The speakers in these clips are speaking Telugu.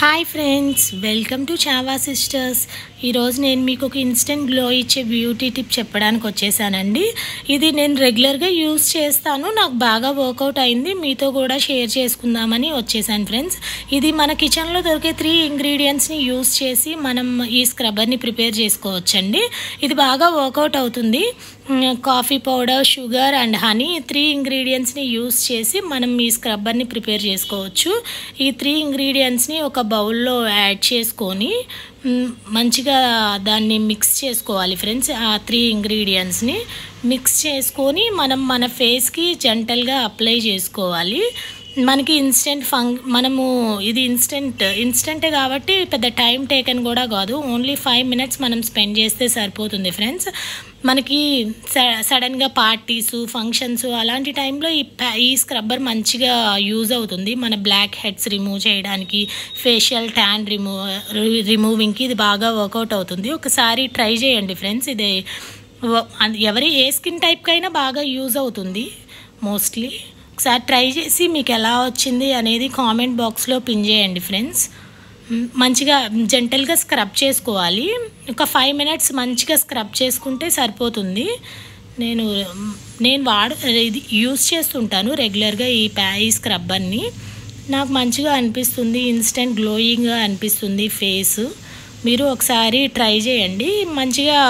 Hi friends, welcome to Chhaava sisters. ఈరోజు నేను మీకు ఒక ఇన్స్టెంట్ గ్లో ఇచ్చే బ్యూటీ టిప్ చెప్పడానికి వచ్చేసానండి. ఇది నేను రెగ్యులర్గా యూస్ చేస్తాను, నాకు బాగా వర్కౌట్ అయింది, మీతో కూడా షేర్ చేసుకుందామని వచ్చేసాను ఫ్రెండ్స్. ఇది మన కిచెన్లో దొరికే 3 ఇంగ్రీడియంట్స్ని యూస్ చేసి మనం ఈ స్క్రబ్బర్ని ప్రిపేర్ చేసుకోవచ్చండి. ఇది బాగా వర్కౌట్ అవుతుంది. Coffee powder, sugar and honey 3 ఇంగ్రీడియంట్స్ని యూస్ చేసి మనం ఈ స్క్రబ్బర్ని ప్రిపేర్ చేసుకోవచ్చు. ఈ 3 ఇంగ్రీడియంట్స్ని ఒక బౌల్లో యాడ్ చేసుకొని మంచిగా దాన్ని మిక్స్ చేసుకోవాలి ఫ్రెండ్స్. ఆ 3 ఇంగ్రీడియంట్స్ని మిక్స్ చేసుకొని మనం మన ఫేస్కి జెంటల్గా అప్లై చేసుకోవాలి. మనకి మనము ఇది ఇన్స్టెంటే కాబట్టి పెద్ద టైం టేకన్ కూడా కాదు, ఓన్లీ 5 మినిట్స్ మనం స్పెండ్ చేస్తే సరిపోతుంది ఫ్రెండ్స్. మనకి సడన్గా పార్టీస్, ఫంక్షన్స్ అలాంటి టైంలో ఈ స్క్రబ్బర్ మంచిగా యూజ్ అవుతుంది. మన బ్లాక్ హెడ్స్ రిమూవ్ చేయడానికి, ఫేషియల్ ట్యాన్ రిమూవింగ్కి ఇది బాగా వర్కౌట్ అవుతుంది. ఒకసారి ట్రై చేయండి ఫ్రెండ్స్. ఇది ఏ స్కిన్ టైప్కైనా బాగా యూజ్ అవుతుంది మోస్ట్లీ. ఒకసారి ట్రై చేసి మీకు ఎలా వచ్చింది అనేది కామెంట్ బాక్స్లో పిన్ చేయండి ఫ్రెండ్స్. మంచిగా జెంటల్గా స్క్రబ్ చేసుకోవాలి. ఒక 5 మినిట్స్ మంచిగా స్క్రబ్ చేసుకుంటే సరిపోతుంది. నేను ఇది యూస్ చేస్తుంటాను రెగ్యులర్గా ఈ స్క్రబ్బర్ని. నాకు మంచిగా అనిపిస్తుంది, ఇన్స్టెంట్ గ్లోయింగ్గా అనిపిస్తుంది ఫేస్. మీరు ఒకసారి ట్రై చేయండి. మంచిగా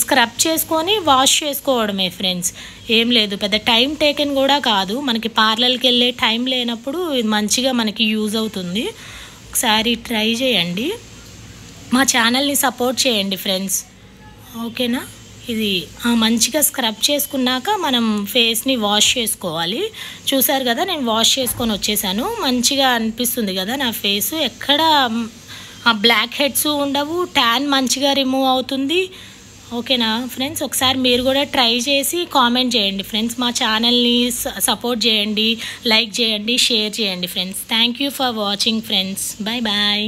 స్క్రబ్ చేసుకొని వాష్ చేసుకోవడమే ఫ్రెండ్స్, ఏం లేదు, పెద్ద టైం టేకెన్ కూడా కాదు. మనకి పార్లర్కి వెళ్ళే టైం లేనప్పుడు ఇది మంచిగా మనకి యూజ్ అవుతుంది. ఒకసారి ట్రై చేయండి. మా ఛానల్ని సపోర్ట్ చేయండి ఫ్రెండ్స్, ఓకేనా. ఇది మంచిగా స్క్రబ్ చేసుకున్నాక మనం ఫేస్ని వాష్ చేసుకోవాలి. చూసారు కదా, నేను వాష్ చేసుకొని వచ్చేసాను. మంచిగా అనిపిస్తుంది కదా నా ఫేసు, ఎక్కడ బ్లాక్ హెడ్స్ ఉండవు, ట్యాన్ మంచిగా రిమూవ్ అవుతుంది. ఓకేనా ఫ్రెండ్స్, ఒకసారి మీరు కూడా ట్రై చేసి కామెంట్ చేయండి ఫ్రెండ్స్. మా ఛానల్ని సపోర్ట్ చేయండి, లైక్ చేయండి, షేర్ చేయండి friends. Thank you for watching friends. Bye bye.